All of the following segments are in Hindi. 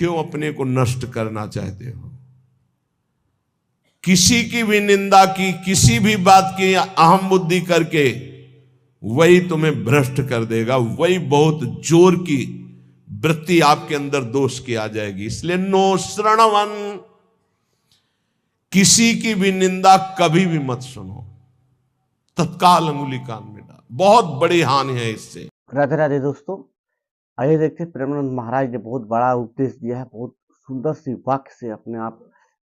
क्यों अपने को नष्ट करना चाहते हो? किसी की भी निंदा की, किसी भी बात की अहम बुद्धि करके वही तुम्हें भ्रष्ट कर देगा। वही बहुत जोर की वृत्ति आपके अंदर दोष की आ जाएगी। इसलिए नो श्रणवन, किसी की भी निंदा कभी भी मत सुनो, तत्काल अंगुली कान में डाल। बहुत बड़ी हानि है इससे। राधे राधे दोस्तों, आइए देखते हैं प्रेमानंद महाराज ने बहुत बड़ा उपदेश दिया है। बहुत सुंदर सी वाक्य से अपने आप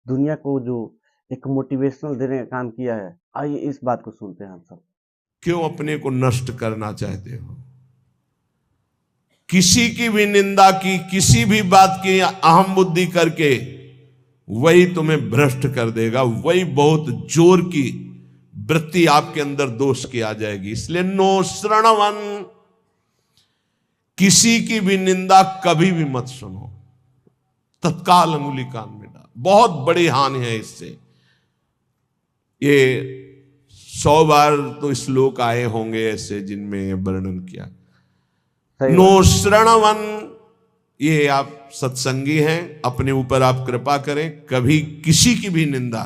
दुनिया को जो एक मोटिवेशनल देने का काम किया है। आइए इस बात को सुनते हैं हम सब। क्यों अपने को नष्ट करना चाहते हो? किसी की भी निंदा की, किसी भी बात की अहम बुद्धि करके वही तुम्हें भ्रष्ट कर देगा। वही बहुत जोर की वृत्ति आपके अंदर दोष की आ जाएगी। इसलिए नो श्रणवन, किसी की भी निंदा कभी भी मत सुनो, तत्काल अंगुली कान में डाल। बहुत बड़ी हानि है इससे। ये 100 बार तो श्लोक आए होंगे ऐसे जिनमें वर्णन किया। नो श्रणवन, ये आप सत्संगी हैं, अपने ऊपर आप कृपा करें, कभी किसी की भी निंदा।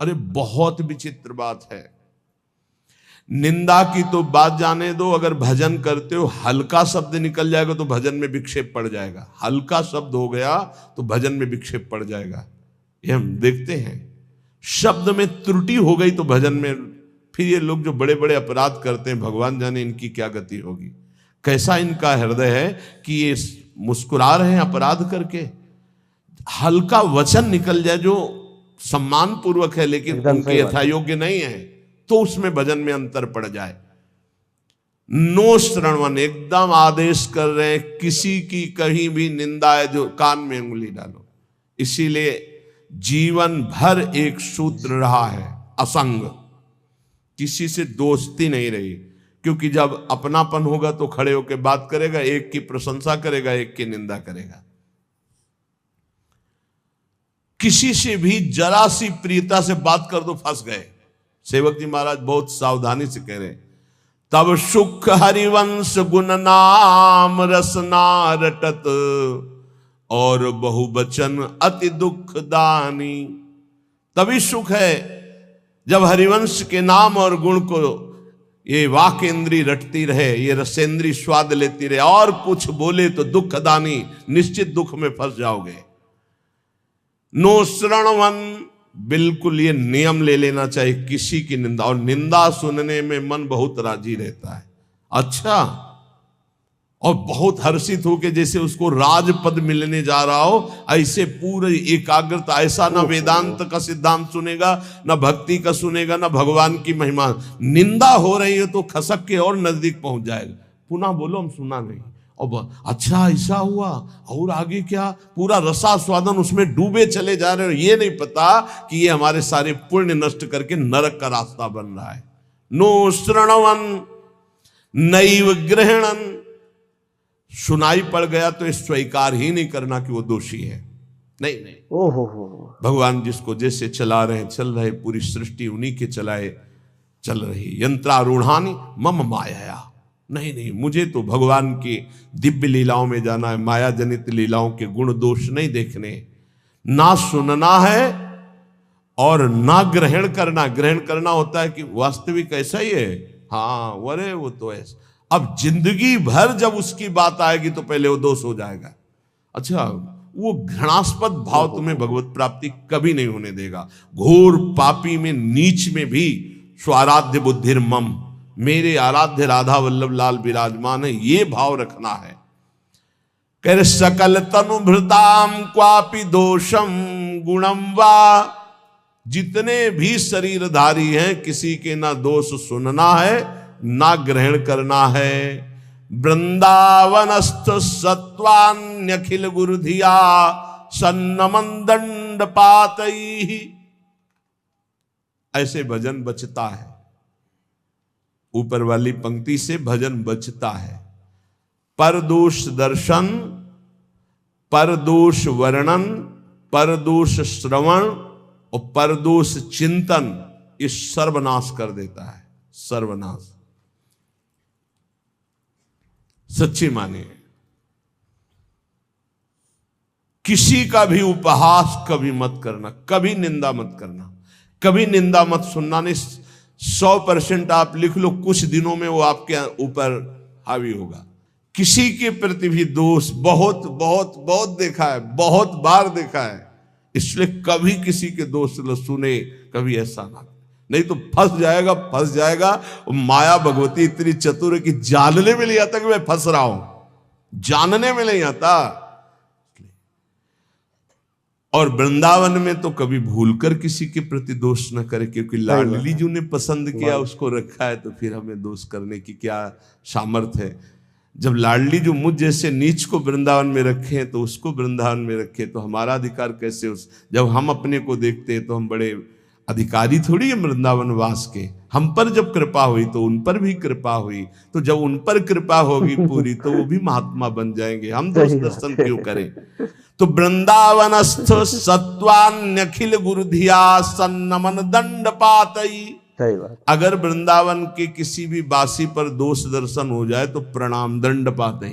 अरे बहुत विचित्र बात है। निंदा की तो बात जाने दो, अगर भजन करते हो हल्का शब्द निकल जाएगा तो भजन में विक्षेप पड़ जाएगा। हल्का शब्द हो गया तो भजन में विक्षेप पड़ जाएगा। ये हम देखते हैं। शब्द में त्रुटि हो गई तो भजन में, फिर ये लोग जो बड़े बड़े अपराध करते हैं, भगवान जाने इनकी क्या गति होगी। कैसा इनका हृदय है कि ये मुस्कुरा रहे हैं अपराध करके। हल्का वचन निकल जाए जो सम्मान पूर्वक है लेकिन उनके यथा योग्य नहीं है, तो उसमें भजन में अंतर पड़ जाए। नो श्रणवन, एकदम आदेश कर रहे हैं, किसी की कहीं भी निंदा है जो कान में उंगली डालो। इसीलिए जीवन भर एक सूत्र रहा है, असंग। किसी से दोस्ती नहीं रही, क्योंकि जब अपनापन होगा तो खड़े होकर बात करेगा, एक की प्रशंसा करेगा, एक की निंदा करेगा। किसी से भी जरा सी प्रियता से बात कर दो, फंस गए। सेवक जी महाराज बहुत सावधानी से कह रहे, तब सुख हरिवंश गुण नाम रसना रटत, और बहुवचन अति दुख दानी। तभी सुख है जब हरिवंश के नाम और गुण को ये वाक इंद्री रटती रहे, ये रसेंद्री स्वाद लेती रहे, और कुछ बोले तो दुखदानी, निश्चित दुख में फंस जाओगे। नो श्रणवन, बिल्कुल ये नियम ले लेना चाहिए किसी की निंदा। और निंदा सुनने में मन बहुत राजी रहता है, अच्छा, और बहुत हर्षित हो के जैसे उसको राजपद मिलने जा रहा हो, ऐसे पूरे एकाग्रता। ऐसा ना वेदांत का सिद्धांत सुनेगा, ना भक्ति का सुनेगा, ना भगवान की महिमा। निंदा हो रही है तो खसक के और नजदीक पहुंच जाएगा। पुनः बोलो हम सुना नहीं, और अच्छा ऐसा हुआ, और आगे क्या, पूरा रसास्वादन उसमें डूबे चले जा रहे हो। ये नहीं पता कि ये हमारे सारे पुण्य नष्ट करके नरक का रास्ता बन रहा है। नो श्रणवन नैव ग्रहणन, सुनाई पड़ गया तो स्वीकार ही नहीं करना कि वो दोषी है। नहीं नहीं, ओहो, भगवान जिसको जैसे चला रहे चल रहे, पूरी सृष्टि उन्हीं के चलाए चल रही। यंत्रारूढ़ानी मम माया, नहीं नहीं, मुझे तो भगवान की दिव्य लीलाओं में जाना है। माया जनित लीलाओं के गुण दोष नहीं देखने, ना सुनना है और ना ग्रहण करना। ग्रहण करना होता है कि वास्तविक ऐसा ही है, हाँ वरे वो तो ऐसा। अब जिंदगी भर जब उसकी बात आएगी तो पहले वो दोष हो जाएगा। अच्छा, वो घृणास्पद भाव तुम्हें भगवत प्राप्ति कभी नहीं होने देगा। घोर पापी में, नीच में भी स्वाराध्य बुद्धिर मम, मेरे आराध्य राधा वल्लभ लाल विराजमान है, ये भाव रखना है। कह रहे सकल तनु भृताम क्वापि दोषम गुणम वा, जितने भी शरीरधारी हैं किसी के ना दोष सुनना है ना ग्रहण करना है। वृंदावनस्थ सत्वान्यखिल गुरुधिया सन्नमन दंड पातई, ऐसे भजन बचता है। ऊपर वाली पंक्ति से भजन बचता है। परदोष दर्शन, परदोष वर्णन, परदोष श्रवण और परदोष चिंतन, इस सर्वनाश कर देता है। सर्वनाश सच्ची मानिए। किसी का भी उपहास कभी मत करना, कभी निंदा मत करना, कभी निंदा मत सुनना। नहीं, 100% आप लिख लो, कुछ दिनों में वो आपके ऊपर हावी होगा। किसी के प्रति भी दोष बहुत बहुत बहुत देखा है, बहुत बार देखा है, इसलिए कभी किसी के दोष न सुने, कभी ऐसा ना, नहीं तो फंस जाएगा, फंस जाएगा। माया भगवती इतनी चतुर है कि जानने में नहीं आता कि मैं फंस रहा हूं, जानने में नहीं आता। और वृंदावन में तो कभी भूलकर किसी के प्रति दोष न करे, क्योंकि लाडली जी ने पसंद किया, उसको रखा है, तो फिर हमें दोष करने की क्या सामर्थ्य है। जब लाडली जो मुझ जैसे नीच को वृंदावन में रखे हैं, तो उसको वृंदावन में रखे, तो हमारा अधिकार कैसे जब हम अपने को देखते हैं तो हम बड़े अधिकारी थोड़ी है वृंदावन वास के। हम पर जब कृपा हुई तो उन पर भी कृपा हुई, तो जब उन पर कृपा होगी पूरी तो वो भी महात्मा बन जाएंगे, हम दोष दर्शन क्यों करें। तो वृंदावनस्थ सत्वान्यखिल गुरुधिया सन्नमन दंड पातई। अगर वृंदावन के किसी भी वासी पर दोष दर्शन हो जाए तो प्रणाम दंड पाते,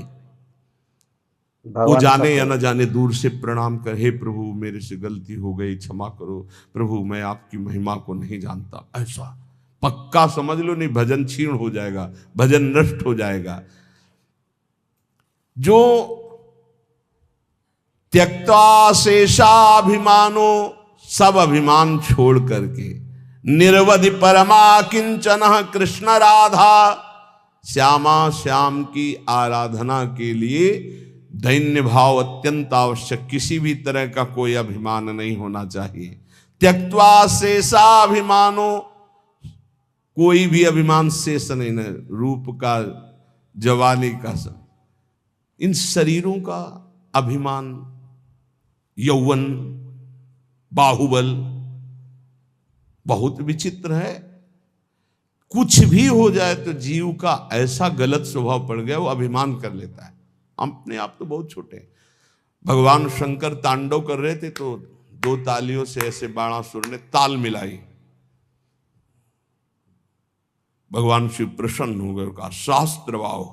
वो जाने या न जाने दूर से प्रणाम कर, हे प्रभु मेरे से गलती हो गई, क्षमा करो प्रभु, मैं आपकी महिमा को नहीं जानता। ऐसा पक्का समझ लो, नहीं भजन क्षीण हो जाएगा, भजन नष्ट हो जाएगा। जो त्यक्त्वा शेषाभिमानो, सब अभिमान छोड़ करके, निर्वधि परमा किंचन कृष्ण राधा, श्यामा श्याम की आराधना के लिए दैन्य भाव अत्यंत आवश्यक, किसी भी तरह का कोई अभिमान नहीं होना चाहिए। त्यक्त्वा शेषाभिमानो, कोई भी अभिमान शेष नहीं है, रूप का, जवानी का, इन शरीरों का अभिमान, यौवन, बाहुबल बहुत विचित्र है। कुछ भी हो जाए तो जीव का ऐसा गलत स्वभाव पड़ गया, वो अभिमान कर लेता है। अपने आप तो बहुत छोटे हैं। भगवान शंकर तांडव कर रहे थे तो 2 तालियों से ऐसे बाणासुर ने ताल मिलाई, भगवान शिव प्रसन्न हो गए, कहा शास्त्र भाव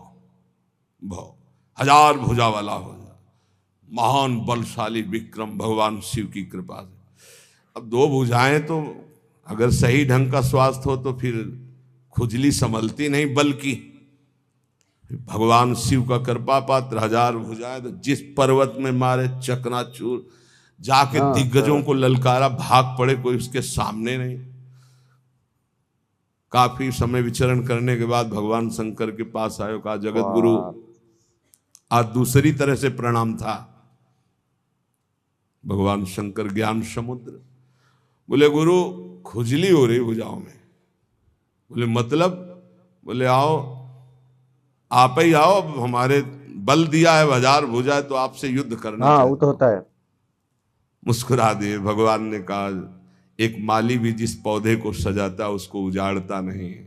1000 भुजा वाला हो जा, महान बलशाली विक्रम भगवान शिव की कृपा से। अब 2 भुजाएं तो अगर सही ढंग का स्वास्थ्य हो तो फिर खुजली संभलती नहीं, बल्कि भगवान शिव का कृपा पात्र 1000 भुजाएं, तो जिस पर्वत में मारे चकनाचूर, जाके दिग्गजों को ललकारा, भाग पड़े, कोई उसके सामने नहीं। काफी समय विचरण करने के बाद भगवान शंकर के पास आयो, कहा जगत गुरु, आज दूसरी तरह से प्रणाम था। भगवान शंकर ज्ञान समुद्र, बोले गुरु खुजली हो रही भुजाओं में। बोले मतलब? बोले आओ, आप ही आओ, अब हमारे बल दिया है 1000 भुजा है तो आपसे युद्ध करना। वो तो होता है। मुस्कुरा दिए। भगवान ने कहा एक माली भी जिस पौधे को सजाता उसको उजाड़ता नहीं है,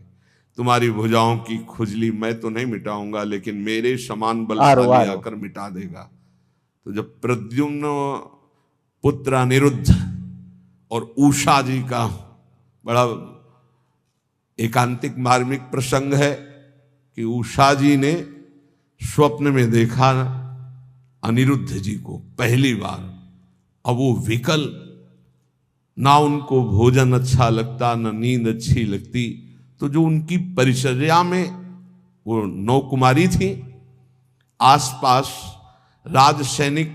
तुम्हारी भुजाओं की खुजली मैं तो नहीं मिटाऊंगा, लेकिन मेरे समान बलशाली आकर मिटा देगा। तो जब प्रद्युम्न पुत्र अनिरुद्ध और उषा जी का बड़ा एकांतिक मार्मिक प्रसंग है कि उषा जी ने स्वप्न में देखा अनिरुद्ध जी को पहली बार। अब वो विकल, ना उनको भोजन अच्छा लगता, ना नींद अच्छी लगती। तो जो उनकी परिचर्या में वो 9 कुमारी थी, आसपास राज सैनिक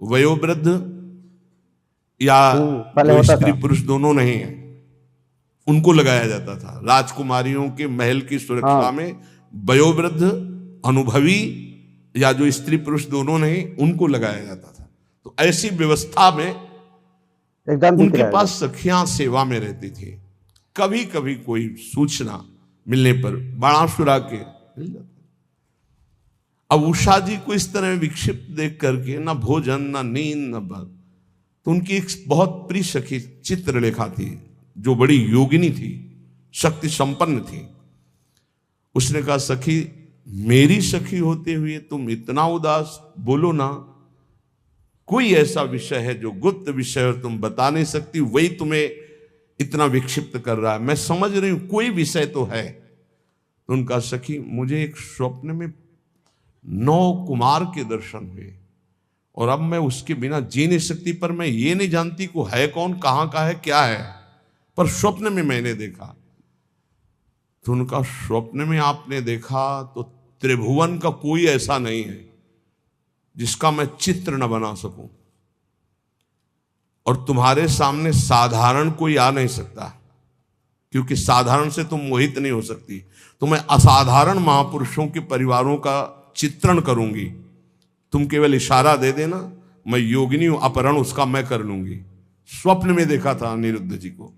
वयोवृद्ध या स्त्री पुरुष दोनों नहीं है, उनको लगाया जाता था। राजकुमारियों के महल की सुरक्षा में वयोवृद्ध, अनुभवी या जो स्त्री पुरुष दोनों नहीं, उनको लगाया जाता था। तो ऐसी व्यवस्था में एकदम उनके पास सखियां सेवा में रहती थी। कभी कभी कोई सूचना मिलने पर बाणासुरा के मिल जाता। अब उषा जी को इस तरह विक्षिप्त देख करके ना भोजन, ना नींद, ना बल, तो उनकी एक बहुत प्रिय सखी चित्रलेखा थी, जो बड़ी योगिनी थी, शक्ति संपन्न थी। उसने कहा सखी, मेरी सखी होते हुए तुम इतना उदास, बोलो ना, कोई ऐसा विषय है जो गुप्त विषय और तुम बता नहीं सकती, वही तुम्हें इतना विक्षिप्त कर रहा है। मैं समझ रही हूं कोई विषय तो है। तो उनका सखी, मुझे एक स्वप्न में 9 कुमार के दर्शन हुए और अब मैं उसके बिना जी नहीं सकती, पर मैं ये नहीं जानती को है कौन, कहाँ का है, क्या है, पर स्वप्न में मैंने देखा। तो उनका स्वप्न में आपने देखा तो त्रिभुवन का कोई ऐसा नहीं है जिसका मैं चित्र न बना सकूं, और तुम्हारे सामने साधारण कोई आ नहीं सकता, क्योंकि साधारण से तुम मोहित नहीं हो सकती। तो मैं असाधारण महापुरुषों के परिवारों का चित्रण करूंगी, तुम केवल इशारा दे देना, मैं योगिनी हूं, अपहरण उसका मैं कर लूंगी। स्वप्न में देखा था अनिरुद्ध जी को।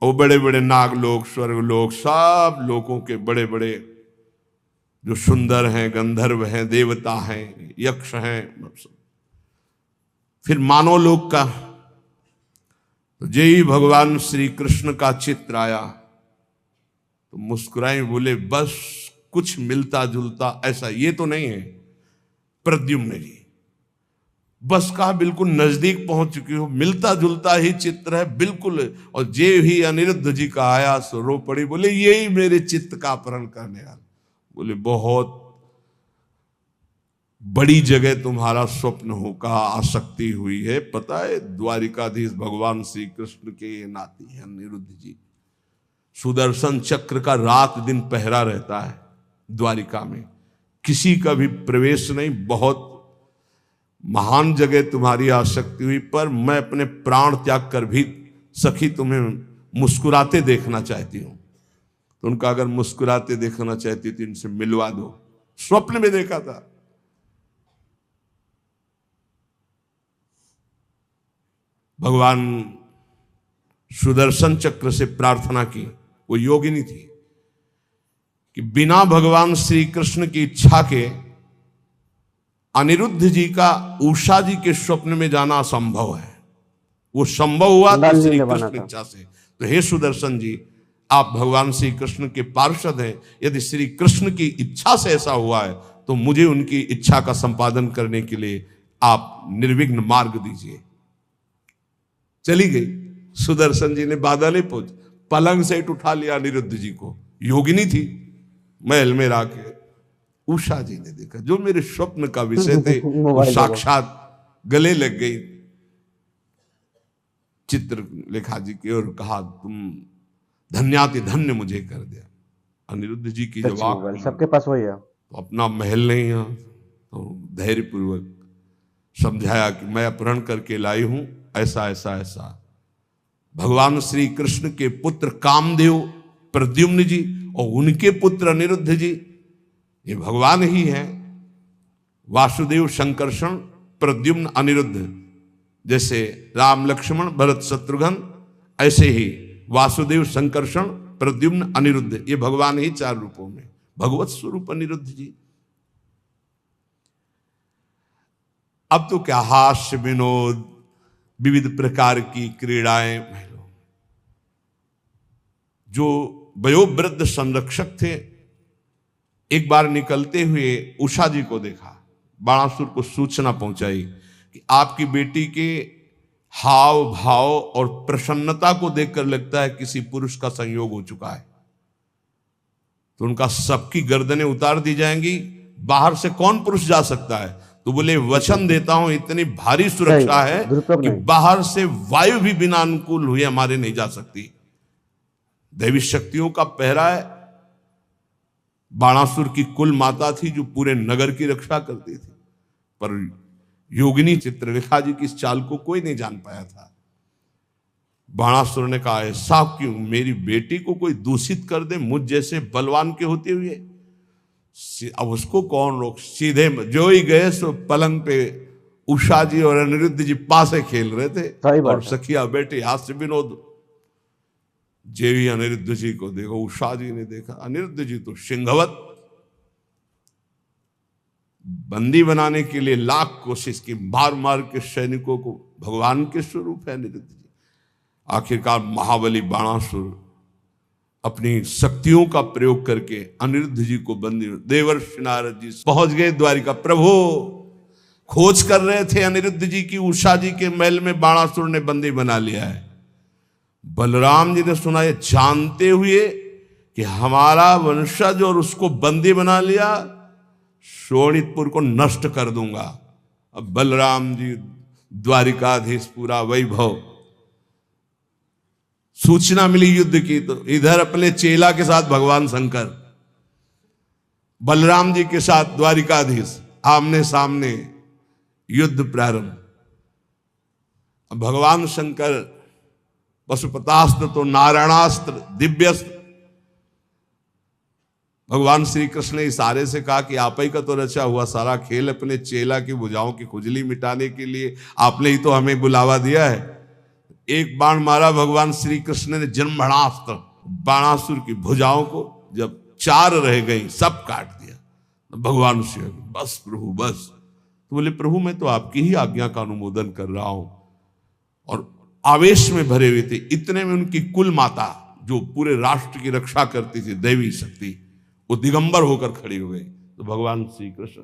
वो बड़े बड़े नागलोक, स्वर्गलोक, सब लोगों के बड़े बड़े जो सुंदर हैं, गंधर्व हैं, देवता हैं, यक्ष हैं, फिर मानव लोक का। तो जय भगवान श्री कृष्ण का चित्र आया तो मुस्कुराए, बोले बस कुछ मिलता जुलता ऐसा ये तो नहीं है प्रद्युम्न जी, बस कहा बिल्कुल नजदीक पहुंच चुकी हो, मिलता जुलता ही चित्र है बिल्कुल। और जे ही अनिरुद्ध जी का आया सो रो पड़ी, बोले यही मेरे चित्त का अपहरण करने वाला। बोले बहुत बड़ी जगह तुम्हारा स्वप्न होगा, आसक्ति हुई है, पता है द्वारिकाधीश भगवान श्री कृष्ण के नाती हैं अनिरुद्ध जी। सुदर्शन चक्र का रात दिन पहरा रहता है द्वारिका में, किसी का भी प्रवेश नहीं। बहुत महान जगह तुम्हारी आसक्ति हुई, पर मैं अपने प्राण त्याग कर भी सखी तुम्हें मुस्कुराते देखना चाहती हूं। तो उनका अगर मुस्कुराते देखना चाहती तो इनसे मिलवा दो। स्वप्न में देखा था। भगवान सुदर्शन चक्र से प्रार्थना की, वो योगिनी थी, कि बिना भगवान श्री कृष्ण की इच्छा के अनिरुद्ध जी का उषा जी के स्वप्न में जाना असंभव है। वो संभव हुआ तो श्री कृष्ण इच्छा से। तो हे सुदर्शन जी, आप भगवान श्री कृष्ण के पार्षद हैं, यदि श्री कृष्ण की इच्छा से ऐसा हुआ है तो मुझे उनकी इच्छा का संपादन करने के लिए आप निर्विघ्न मार्ग दीजिए। चली गई। सुदर्शन जी ने बादल पहुंच पलंग से उठा लिया अनिरुद्ध जी को। योगिनी थी, महल में राके उषा जी ने देखा, जो मेरे स्वप्न का विषय थे वो साक्षात गले लग गई चित्रलेखा जी की, और कहा तुम धन्याति धन्य मुझे कर दिया। अनिरुद्ध जी की जवाब, सबके पास वही है, तो अपना महल नहीं है, तो धैर्यपूर्वक समझाया कि मैं अपहरण करके लाई हूं, ऐसा ऐसा ऐसा। भगवान श्री कृष्ण के पुत्र कामदेव प्रद्युम्न जी और उनके पुत्र अनिरुद्ध जी, ये भगवान ही हैं। वासुदेव संकर्षण प्रद्युम्न अनिरुद्ध, जैसे राम लक्ष्मण भरत शत्रुघ्न, ऐसे ही वासुदेव संकर्षण प्रद्युम्न अनिरुद्ध, ये भगवान ही चार रूपों में, भगवत स्वरूप अनिरुद्ध जी। अब तो क्या हास्य विनोद, विविध प्रकार की क्रीड़ाएं। जो वयोवृद्ध संरक्षक थे, एक बार निकलते हुए उषा जी को देखा, बाणासुर को सूचना पहुंचाई कि आपकी बेटी के हाव भाव और प्रसन्नता को देखकर लगता है किसी पुरुष का संयोग हो चुका है, तो उनका सबकी गर्दनें उतार दी जाएंगी, बाहर से कौन पुरुष जा सकता है। तो बोले वचन देता हूं, इतनी भारी सुरक्षा है कि बाहर से वायु भी बिना अनुकूल हुए हमारे नहीं जा सकती। दैवी शक्तियों का पहरा है। बाणासुर की कुल माता थी जो पूरे नगर की रक्षा करती थी, पर योगिनी चित्रलेखा जी की इस चाल को कोई नहीं जान पाया था। बाणासुर ने कहा ऐसा क्यों, मेरी बेटी को कोई दूषित कर दे मुझ जैसे बलवान के होते हुए, अब उसको कौन रोक। सीधे जो ही गए सो पलंग पे उषा जी और अनिरुद्ध जी पासे खेल रहे थे, और सखिया बेटे हास्य विनोद। जेवी अनिरुद्ध जी को देखो, उषा जी ने देखा, अनिरुद्ध जी तो सिंहवत, बंदी बनाने के लिए लाख कोशिश की, मार मार के सैनिकों को, भगवान के स्वरूप है अनिरुद्ध जी। आखिरकार महाबली बाणासुर अपनी शक्तियों का प्रयोग करके अनिरुद्ध जी को बंदी, देवर्षि नारद जी पहुंच गए द्वारिका। प्रभु खोज कर रहे थे अनिरुद्ध जी की, उषा जी के महल में बाणासुर ने बंदी बना लिया है। बलराम जी ने सुना, ये जानते हुए कि हमारा वंशज और उसको बंदी बना लिया, शोणितपुर को नष्ट कर दूंगा। अब बलराम जी द्वारिकाधीश, पूरा वैभव, सूचना मिली युद्ध की तो इधर अपने चेला के साथ भगवान शंकर, बलराम जी के साथ द्वारिकाधीश, आमने सामने युद्ध प्रारंभ। अब भगवान शंकर पशुपतास्त्र तो नारायणास्त्र, दिव्यस्त्र। भगवान श्री कृष्ण ने इशारे से कहा कि आप ही का तो रचा हुआ सारा खेल अपने चेला की भुजाओं की खुजली मिटाने के लिए, आपने ही तो हमें बुलावा दिया है। एक बाण मारा भगवान श्री कृष्ण ने जन्मणास्त्र, बाणासुर की भुजाओं को जब 4 रह गई सब काट दिया। तो भगवान श्री, बस प्रभु बस। तो बोले प्रभु मैं तो आपकी ही आज्ञा का अनुमोदन कर रहा हूं। और आवेश में भरे हुए थे। इतने में उनकी कुल माता जो पूरे राष्ट्र की रक्षा करती थी, दैवी शक्ति, वो दिगंबर होकर खड़ी हो गई। तो भगवान श्री कृष्ण,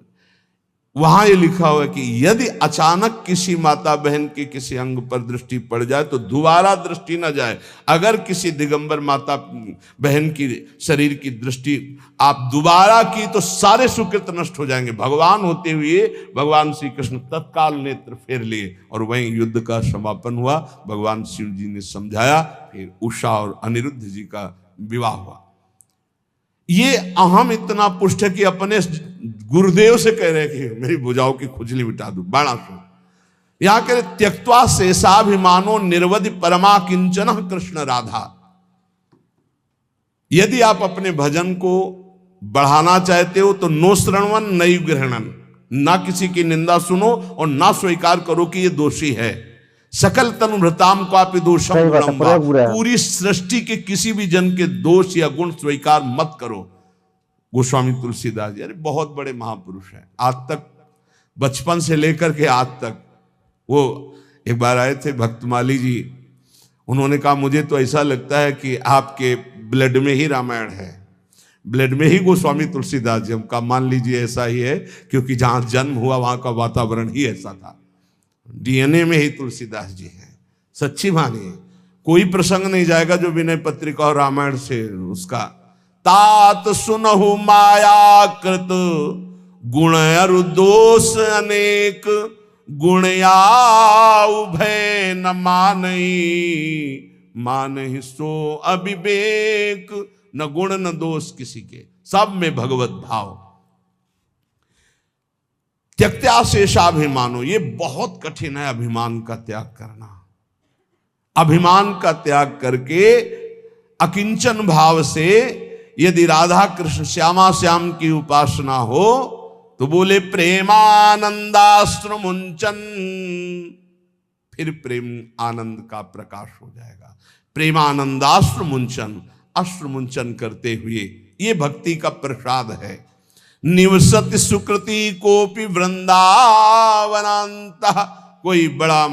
वहां ये लिखा हुआ है कि यदि अचानक किसी माता बहन के किसी अंग पर दृष्टि पड़ जाए तो दोबारा दृष्टि न जाए। अगर किसी दिगंबर माता बहन की शरीर की दृष्टि आप दोबारा की तो सारे सुकृत नष्ट हो जाएंगे। भगवान होते हुए भगवान श्री कृष्ण तत्काल नेत्र फेर लिए और वहीं युद्ध का समापन हुआ। भगवान शिव जी ने समझाया, फिर उषा और अनिरुद्ध जी का विवाह हुआ। ये अहम इतना पुष्ट है कि अपने गुरुदेव से कह रहे कि मेरी भुजाओं की खुजली मिटा दो, बाणासुर। यहां कह रहे त्यक्त्वा शेषाभिमानो निर्वधि परमा किंचन कृष्ण राधा। यदि आप अपने भजन को बढ़ाना चाहते हो तो नो श्रवण नई ग्रहणन, ना किसी की निंदा सुनो और ना स्वीकार करो कि ये दोषी है। सकल तनुभृताम का दोषम गुणम्बा, पूरी सृष्टि के किसी भी जन के दोष या गुण स्वीकार मत करो। गोस्वामी तुलसीदास जी, अरे बहुत बड़े महापुरुष हैं, आज तक बचपन से लेकर के आज तक। वो एक बार आए थे भक्तमाली जी, उन्होंने कहा मुझे तो ऐसा लगता है कि आपके ब्लड में ही रामायण है, ब्लड में ही गोस्वामी तुलसीदास जी। हम कहा मान लीजिए ऐसा ही है, क्योंकि जहां जन्म हुआ वहां का वातावरण ही ऐसा था, डीएनए में ही तुलसीदास जी हैं। सच्ची मानिए, कोई प्रसंग नहीं जाएगा जो विनय पत्रिका और रामायण से उसका। तात सुनहु माया कृत गुण अरु दोष अनेक, गुण या उभय न मानई, मानहि सो अविवेक। न गुण न दोष किसी के, सब में भगवत भाव। त्यक्त्या शेषाभिमानो, ये बहुत कठिन है अभिमान का त्याग करना। अभिमान का त्याग करके अकिंचन भाव से यदि राधा कृष्ण श्यामा श्याम की उपासना हो तो बोले प्रेमानंदाश्रु मुंचन, फिर प्रेम आनंद का प्रकाश हो जाएगा। प्रेमानंदाश्रु मुंचन, अश्रु मुंचन करते हुए, ये भक्ति का प्रसाद है। निवसति सुकृति कोपि वृंदावनांत, कोई बड़ा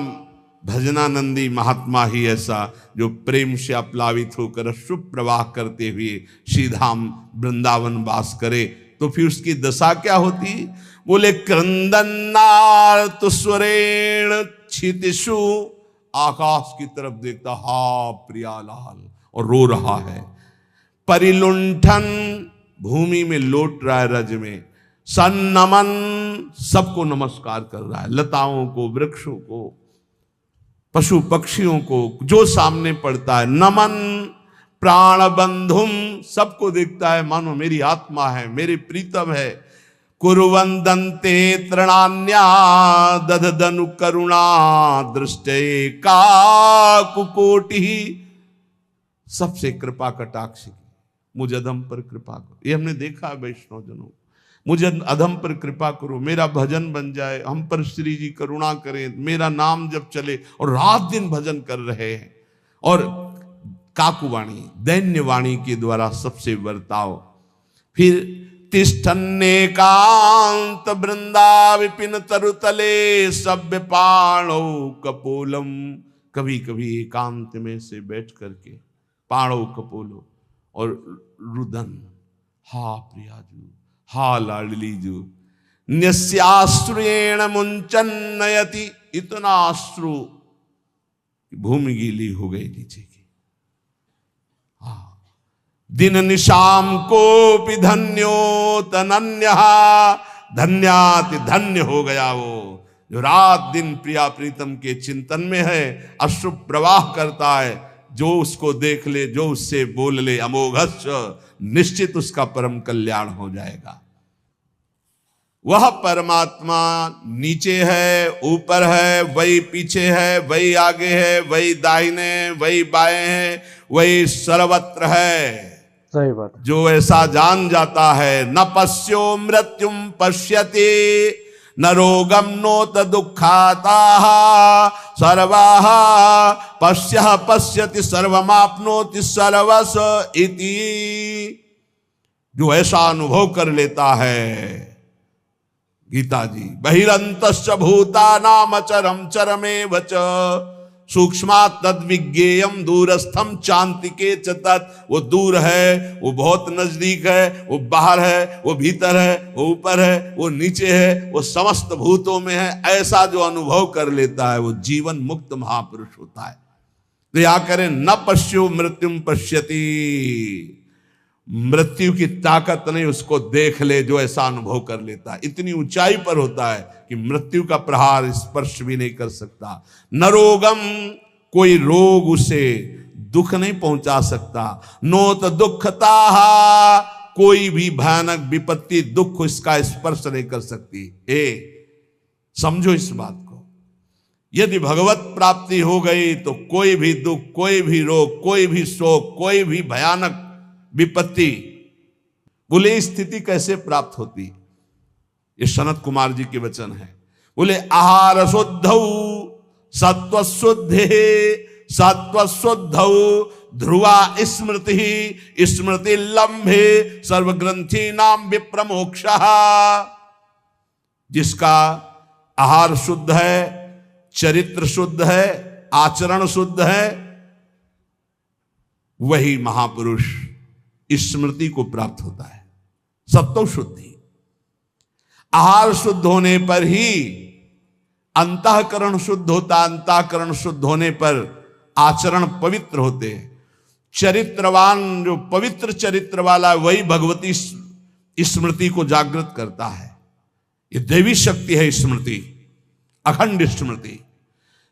भजनानंदी महात्मा ही ऐसा जो प्रेम से अप्लावित होकर अश्रु प्रवाह करते हुए श्रीधाम वृंदावन वास करे, तो फिर उसकी दशा क्या होती? बोले क्रंदन्नार्त स्वरेण क्षितिषु, आकाश की तरफ देखता, हा प्रियालाल, और रो रहा है। परिलुंठन, भूमि में लौट रहा है रज में। सन्नमन, सबको नमस्कार कर रहा है, लताओं को, वृक्षों को, पशु पक्षियों को, जो सामने पड़ता है। नमन प्राण बंधुम, सबको देखता है मानो मेरी आत्मा है, मेरे प्रीतम है। कुरुवंदन्ते तृणान्या दधदनु करुणा दृष्टे काकुकोटि, सबसे कृपा कटाक्ष की, मुझ अधम पर कृपा करो। ये हमने देखा है वैष्णव जनों, मुझे अधम पर कृपा करो, मेरा भजन बन जाए, हम पर श्री जी करुणा करें, मेरा नाम जब चले। और रात दिन भजन कर रहे हैं। और काकुवाणी, दैन्य वाणी के द्वारा सबसे वर्ताव। फिर तिष्ठन्नेकांत वृंदा विपिन तरुतले सभ्य पाणो कपोलम, कभी कभी एकांत में से बैठ करके पाणो कपोलो और रुदन, हा प्रियाजू, हा लाडलीजू, न्यस्याश्रुएण मुंचन नयति, इतना अश्रु भूमि गीली हो गई नीचे की। हाँ, दिन निशाम कोपि धन्यो तनन्यः, धन्याति धन्य हो गया वो। जो रात दिन प्रिया प्रीतम के चिंतन में है, अश्रु प्रवाह करता है, जो उसको देख ले, जो उससे बोल ले, अमोघस्य, निश्चित उसका परम कल्याण हो जाएगा। वह परमात्मा नीचे है, ऊपर है, वही पीछे है, वही आगे है, वही दाहिने, वही बाएं है, वही सर्वत्र है। सही बात। जो ऐसा जान जाता है, न पश्यो मृत्युम पश्यति न रोगम नोत दुखाताः सर्वाः पश्यः पश्यति सर्वमाप्नोति सर्वस इति। जो ऐसा अनुभव कर लेता है, गीता जी, बहिरंतश्च भूतानाम अचरम चरमेव च सूक्ष्मात् तद्विज्ञेयम् दूरस्थम चान्तिके च तत्। वो दूर है, वो बहुत नजदीक है, वो बाहर है, वो भीतर है, वो ऊपर है, वो नीचे है, वो समस्त भूतों में है। ऐसा जो अनुभव कर लेता है वो जीवन मुक्त महापुरुष होता है। तो या करें, न पश्यो मृत्युम पश्यति, मृत्यु की ताकत नहीं, उसको देख ले जो ऐसा अनुभव कर लेता है। इतनी ऊंचाई पर होता है कि मृत्यु का प्रहार स्पर्श भी नहीं कर सकता। न रोगम, कोई रोग उसे दुख नहीं पहुंचा सकता। नोत दुखता, कोई भी भयानक विपत्ति दुख इसका स्पर्श नहीं कर सकती। समझो इस बात को। यदि भगवत प्राप्ति हो गई तो कोई भी दुख, कोई भी रोग, कोई भी शोक, कोई भी भयानक विपत्ति, बोले इस स्थिति कैसे प्राप्त होती? ये सनत कुमार जी के वचन है। बोले आहार शुद्धौ सत्व शुद्धे सत्व शुद्धौ ध्रुवा स्मृति स्मृति लंबे सर्वग्रंथि नाम विप्रमोक्षः। जिसका आहार शुद्ध है, चरित्र शुद्ध है, आचरण शुद्ध है, वही महापुरुष स्मृति को प्राप्त होता है। सत्व शुद्धि, आहार शुद्ध होने पर ही अंतःकरण शुद्ध होता, अंतःकरण शुद्ध होने पर आचरण पवित्र होते हैं। चरित्रवान, जो पवित्र चरित्र वाला, वही भगवती स्मृति को जागृत करता है। ये देवी शक्ति है स्मृति, अखंड स्मृति।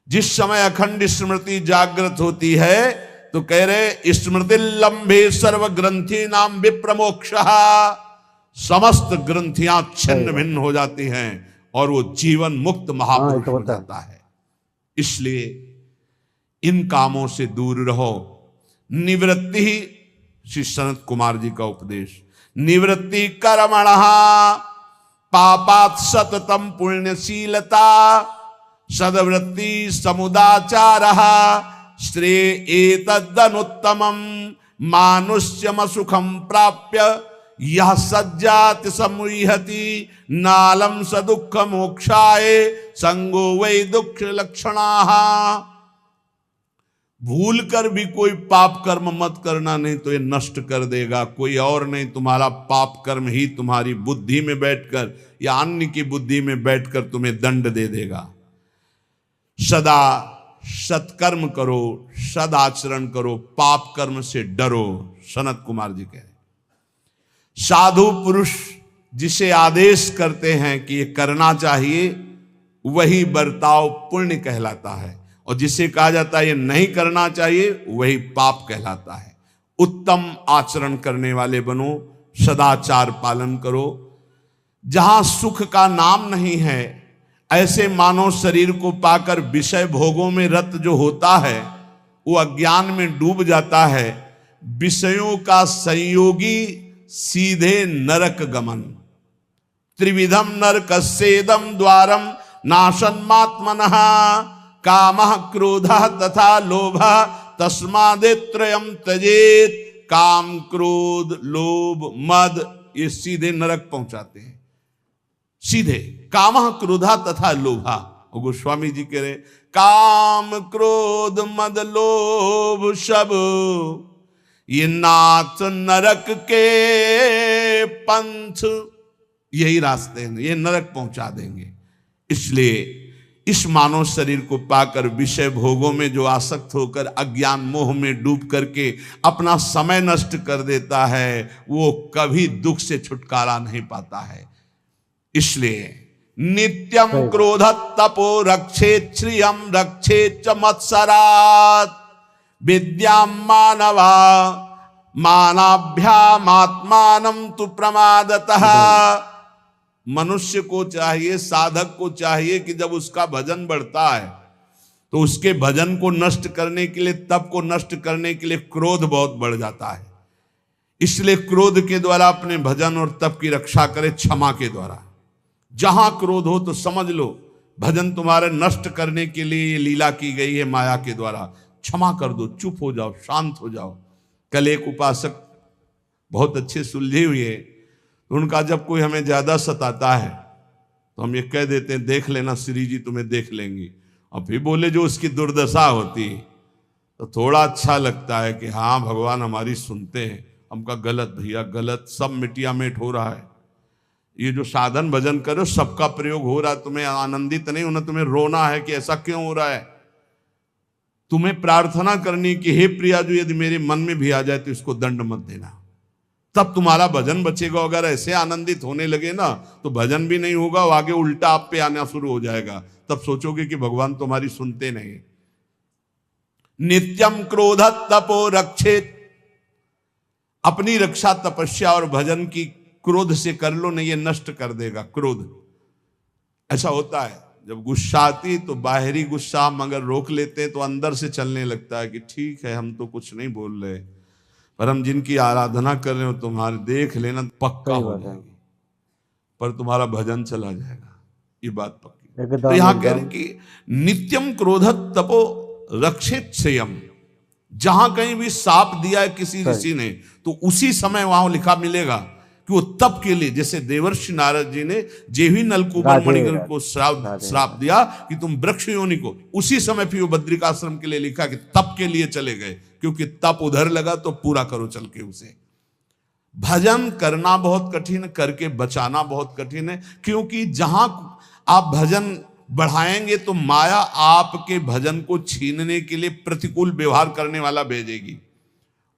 जिस समय अखंड स्मृति जागृत होती है तो कह रहे स्मृति लंबे सर्व ग्रंथि नाम विप्रमोक्षः। समस्त ग्रंथियां छिन्न भिन्न हो जाती हैं और वो जीवन मुक्त महापुरुष हो जाता है। इसलिए इन कामों से दूर रहो। निवृत्ति ही श्री सनत कुमार जी का उपदेश, निवृत्ति कर्मणः पापात् सततम पुण्यशीलता सद्वृत्ति समुदाचारः श्रेय एतदनुत्तमं मानुष्यम सुखम प्राप्य यह सज्जाति समुह्यति नालम स दुख मोक्षाय संगो वै दुख लक्षणाः। भूल कर भी कोई पाप कर्म मत करना, नहीं तो ये नष्ट कर देगा। कोई और नहीं, तुम्हारा पाप कर्म ही तुम्हारी बुद्धि में बैठकर या अन्य की बुद्धि में बैठकर तुम्हें दंड दे देगा। सदा सत्कर्म करो, सदाचरण करो, पाप कर्म से डरो। सनत कुमार जी कह रहे, साधु पुरुष जिसे आदेश करते हैं कि ये करना चाहिए, वही बर्ताव पुण्य कहलाता है, और जिसे कहा जाता है ये नहीं करना चाहिए, वही पाप कहलाता है। उत्तम आचरण करने वाले बनो, सदाचार पालन करो। जहां सुख का नाम नहीं है, ऐसे मानव शरीर को पाकर विषय भोगों में रत जो होता है, वो अज्ञान में डूब जाता है। विषयों का संयोगी सीधे नरक गमन। त्रिविधम नरकस्येदं द्वारम नाशन्मात्मनः कामः क्रोधः तथा लोभः तस्मादेत्रयं त्यजेत्। काम, क्रोध, लोभ, मद, ये सीधे नरक पहुंचाते हैं। सीधे कामः क्रोधा तथा लोभा। और गोस्वामी जी कह रहे, काम क्रोध मद लोभ सब ये नाथ नरक के पंथ। यही रास्ते हैं, ये नरक पहुंचा देंगे। इसलिए इस मानव शरीर को पाकर विषय भोगों में जो आसक्त होकर अज्ञान मोह में डूब करके अपना समय नष्ट कर देता है, वो कभी दुख से छुटकारा नहीं पाता है। इसलिए नित्यम सही बात। क्रोध तपो रक्षेत श्रियम रक्षेत च मत्सरात् विद्याम मानवा मानाभ्यामात्मानं तु प्रमादतः। मनुष्य को चाहिए, साधक को चाहिए कि जब उसका भजन बढ़ता है तो उसके भजन को नष्ट करने के लिए, तप को नष्ट करने के लिए क्रोध बहुत बढ़ जाता है। इसलिए क्रोध के द्वारा अपने भजन और तप की रक्षा करे क्षमा के द्वारा। जहां क्रोध हो तो समझ लो भजन तुम्हारे नष्ट करने के लिए ये लीला की गई है माया के द्वारा। क्षमा कर दो, चुप हो जाओ, शांत हो जाओ। कल एक उपासक बहुत अच्छे सुलझे हुए, उनका जब कोई हमें ज्यादा सताता है तो हम ये कह देते हैं देख लेना श्री जी तुम्हें देख लेंगी, और फिर बोले जो उसकी दुर्दशा होती तो थोड़ा अच्छा लगता है कि हाँ भगवान हमारी सुनते हैं। हमका गलत भैया गलत, सब मिटिया मेट हो रहा है। ये जो साधन भजन करो सबका प्रयोग हो रहा है, तुम्हें आनंदित नहीं होना, तुम्हें रोना है कि ऐसा क्यों हो रहा है। तुम्हें प्रार्थना करनी कि हे प्रिया जो यदि मेरे मन में भी आ जाए तो इसको दंड मत देना, तब तुम्हारा भजन बचेगा। अगर ऐसे आनंदित होने लगे ना तो भजन भी नहीं होगा, आगे उल्टा आप पे आना शुरू हो जाएगा। तब सोचोगे कि भगवान तुम्हारी सुनते नहीं। नित्यम क्रोध तपो रक्षेत, अपनी रक्षा तपस्या और भजन की क्रोध से कर लो, नहीं ये नष्ट कर देगा क्रोध। ऐसा होता है जब गुस्सा आती तो बाहरी गुस्सा हम अगर रोक लेते हैं तो अंदर से चलने लगता है कि ठीक है हम तो कुछ नहीं बोल रहे, पर हम जिनकी आराधना कर रहे हो तुम्हारे देख लेना पक्का हो जाएगी, पर तुम्हारा भजन चला जाएगा, ये बात पक्की। तो यहां कह रहे हैं कि नित्यम क्रोध तपो रक्षित श्रेयम। जहां कहीं भी साप दिया है किसी ऋषि ने तो उसी समय वहां लिखा मिलेगा कि वो तप के लिए, जैसे देवर्षि नारद जी ने जेवी नलकूबर मणिगर को श्राप दिया कि तुम वृक्ष योनि को, उसी समय फिर वो बद्रिकाश्रम के लिए लिखा कि तप के लिए चले गए, क्योंकि तप उधर लगा तो पूरा करो चल के उसे। भजन करना बहुत कठिन, करके बचाना बहुत कठिन है, क्योंकि जहां आप भजन बढ़ाएंगे तो माया आपके भजन को छीनने के लिए प्रतिकूल व्यवहार करने वाला भेजेगी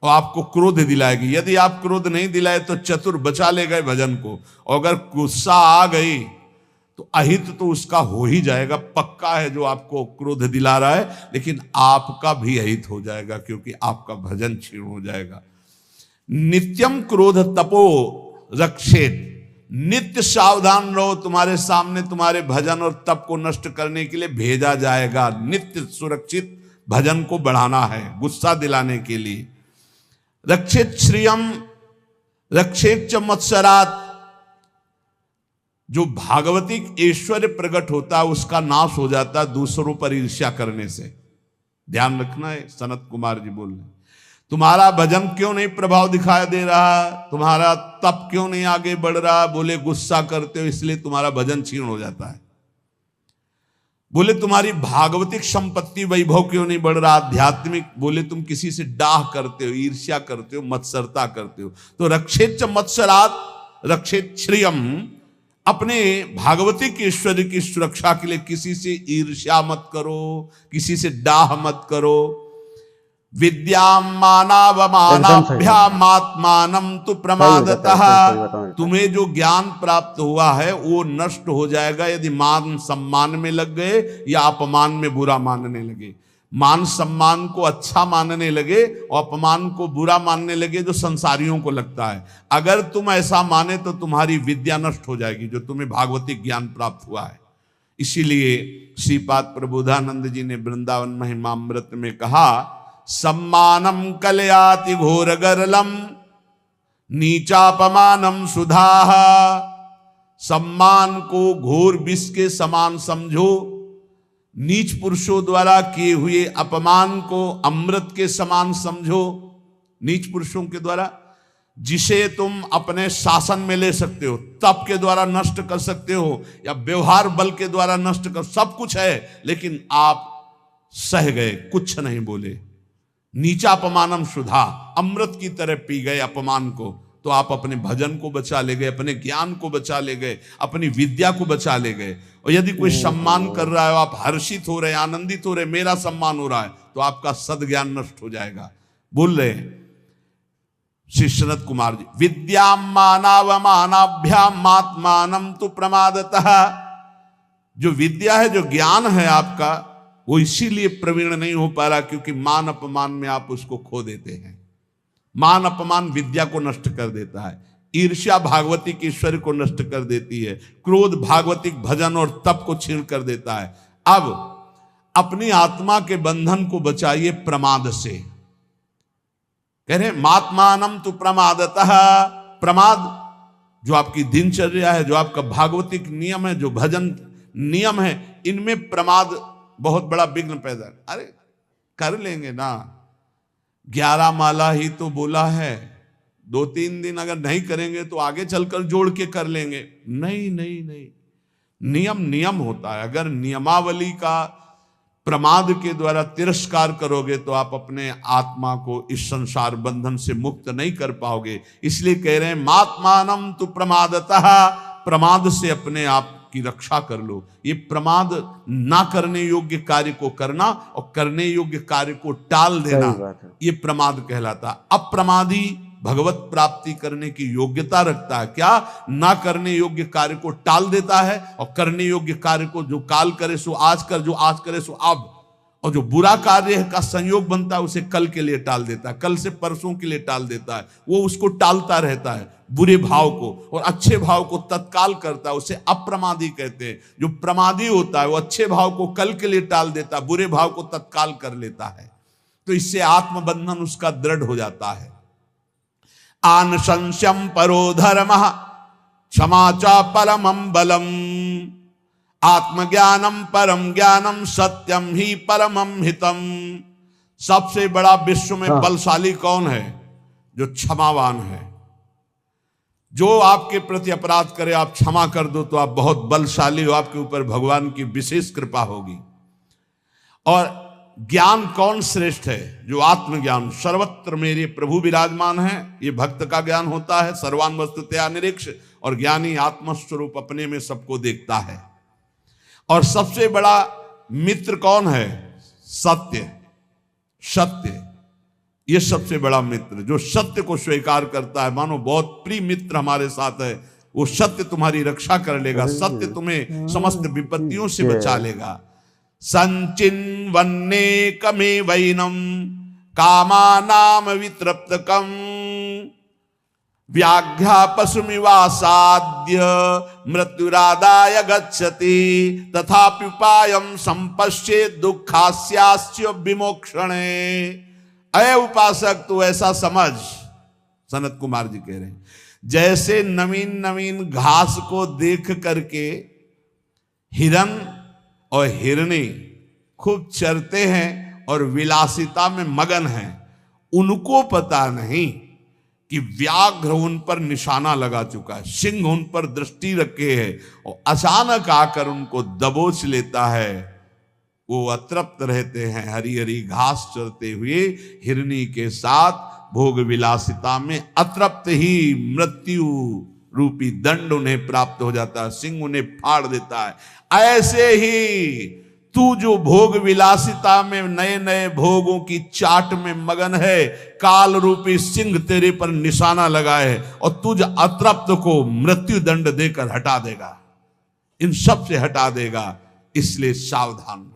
और आपको क्रोध दिलाएगी। यदि आप क्रोध नहीं दिलाए तो चतुर बचा ले गए भजन को, और अगर गुस्सा आ गई तो अहित तो उसका हो ही जाएगा, पक्का है जो आपको क्रोध दिला रहा है, लेकिन आपका भी अहित हो जाएगा क्योंकि आपका भजन क्षीण हो जाएगा। नित्यम क्रोध तपो रक्षेत, नित्य सावधान रहो, तुम्हारे सामने तुम्हारे भजन और तप को नष्ट करने के लिए भेजा जाएगा। नित्य सुरक्षित भजन को बढ़ाना है गुस्सा दिलाने के लिए। रक्षित श्रियम रक्षित च मत्सरात्, जो भागवतिक ऐश्वर्य प्रकट होता है उसका नाश हो जाता है दूसरों पर ईर्ष्या करने से। ध्यान रखना है। सनत कुमार जी बोल रहे तुम्हारा भजन क्यों नहीं प्रभाव दिखाई दे रहा, तुम्हारा तप क्यों नहीं आगे बढ़ रहा, बोले गुस्सा करते हो इसलिए तुम्हारा भजन क्षीण हो जाता है। बोले तुम्हारी भागवतिक संपत्ति वैभव क्यों नहीं बढ़ रहा, आध्यात्मिक, बोले तुम किसी से डाह करते हो, ईर्ष्या करते हो, मत्सरता करते हो। तो रक्षित च मत्सरात् रक्षित श्रियम, अपने भागवतिक ऐश्वर्य की सुरक्षा के लिए किसी से ईर्ष्या मत करो, किसी से डाह मत करो। विद्याम मानावमानाभ्यामात्मानं तु प्रमादतः, तुम्हें जो ज्ञान प्राप्त हुआ है वो नष्ट हो जाएगा यदि मान सम्मान में लग गए या अपमान में बुरा मानने लगे। मान सम्मान को अच्छा मानने लगे और अपमान को बुरा मानने लगे जो संसारियों को लगता है। अगर तुम ऐसा माने तो तुम्हारी विद्या नष्ट हो जाएगी जो तुम्हें भागवतिक ज्ञान प्राप्त हुआ है। इसीलिए श्रीपाद प्रबोधानंद जी ने वृंदावन महिमामृत में कहा, सम्मानम कलयाति घोर गरलम नीचापमानम सुधाः, सम्मान को घोर विष के समान समझो, नीच पुरुषों द्वारा किए हुए अपमान को अमृत के समान समझो। नीच पुरुषों के द्वारा जिसे तुम अपने शासन में ले सकते हो, तप के द्वारा नष्ट कर सकते हो या व्यवहार बल के द्वारा नष्ट कर, सब कुछ है, लेकिन आप सह गए, कुछ नहीं बोले। नीचा अपमानम सुधा, अमृत की तरह पी गए अपमान को, तो आप अपने भजन को बचा ले गए, अपने ज्ञान को बचा ले गए, अपनी विद्या को बचा ले गए। और यदि कोई सम्मान कर रहा है, आप हर्षित हो रहे, आनंदित हो रहे, मेरा सम्मान हो रहा है, तो आपका सद्ज्ञान नष्ट हो जाएगा। बोल रहे श्री सनत कुमार जी, विद्याम मानावमानाभ्यामात्मानं तु प्रमादतः, जो विद्या है, जो ज्ञान है आपका, वो इसीलिए प्रवीण नहीं हो पा रहा क्योंकि मान अपमान में आप उसको खो देते हैं। मान अपमान विद्या को नष्ट कर देता है। ईर्ष्या भागवतिक ईश्वर को नष्ट कर देती है। क्रोध भागवतिक भजन और तप को छीन कर देता है। अब अपनी आत्मा के बंधन को बचाइए प्रमाद से। कह रहे मात्मानम तु प्रमादतः, प्रमाद जो आपकी दिनचर्या है, जो आपका भागवतिक नियम है, जो भजन नियम है, इनमें प्रमाद बहुत बड़ा विघ्न पैदा। अरे कर लेंगे ना, 11 माला ही तो बोला है, 2-3 दिन अगर नहीं करेंगे तो आगे चलकर जोड़ के कर लेंगे। नहीं नहीं नहीं, नियम नियम होता है। अगर नियमावली का प्रमाद के द्वारा तिरस्कार करोगे तो आप अपने आत्मा को इस संसार बंधन से मुक्त नहीं कर पाओगे। इसलिए कह रहे हैं मात्मानम तु प्रमादतः, प्रमाद से अपने आप की रक्षा कर लो। ये प्रमाद ना करने योग्य कार्य को करना और करने योग्य कार्य को टाल देना, ये प्रमाद कहलाता। अप्रमादी भगवत प्राप्ति करने की योग्यता रखता है। क्या? ना करने योग्य कार्य को टाल देता है और करने योग्य कार्य को जो काल करे सो आज कर, जो आज करे सो अब, और जो बुरा कार्य का संयोग बनता है उसे कल के लिए टाल देता है, कल से परसों के लिए टाल देता है। वो उसको टालता रहता है बुरे भाव को, और अच्छे भाव को तत्काल करता है, उसे अप्रमादी कहते हैं। जो प्रमादी होता है वो अच्छे भाव को कल के लिए टाल देता है, बुरे भाव को तत्काल कर लेता है। तो इससे आत्मबंधन उसका दृढ़ हो जाता है। आनशंस्यम परो धर्मः क्षमा च परमं बलम, आत्मज्ञानम परम ज्ञानम सत्यम ही परमं हितम। सबसे बड़ा विश्व में बलशाली कौन है? जो क्षमावान है। जो आपके प्रति अपराध करे आप क्षमा कर दो तो आप बहुत बलशाली हो, आपके ऊपर भगवान की विशेष कृपा होगी। और ज्ञान कौन श्रेष्ठ है? जो आत्मज्ञान, सर्वत्र मेरे प्रभु विराजमान है, ये भक्त का ज्ञान होता है। सर्वान वस्तुतया निरीक्ष, और ज्ञानी आत्मस्वरूप अपने में सबको देखता है। और सबसे बड़ा मित्र कौन है? सत्य। सत्य ये सबसे बड़ा मित्र, जो सत्य को स्वीकार करता है। मानो बहुत प्रिय मित्र हमारे साथ है, वो सत्य तुम्हारी रक्षा कर लेगा, सत्य तुम्हें समस्त विपत्तियों से बचा लेगा। संचिन्वन्ने कमे वैनम कामानाम वितृप्तकम व्याघ्या पशुमिवासाद्य मृत्युरादाय गच्छति तथापि उपायं संपश्येत् दुःखास्यास्य विमोक्षणे। अय उपासक तू ऐसा समझ, सनत कुमार जी कह रहे हैं, जैसे नवीन नवीन घास को देख करके हिरन और हिरनी खूब चरते हैं और विलासिता में मगन हैं, उनको पता नहीं कि व्याघ्र उन पर निशाना लगा चुका है, सिंह उन पर दृष्टि रखे है और अचानक आकर उनको दबोच लेता है। वो अतृप्त रहते हैं, हरी हरी घास चरते हुए हिरनी के साथ भोग विलासिता में अतृप्त ही मृत्यु रूपी दंड उन्हें प्राप्त हो जाता है, सिंह उन्हें फाड़ देता है। ऐसे ही तू जो भोग विलासिता में नए नए भोगों की चाट में मगन है, काल रूपी सिंह तेरे पर निशाना लगाए और तुझ अतृप्त को मृत्यु दंड देकर हटा देगा, इन सब से हटा देगा। इसलिए सावधान।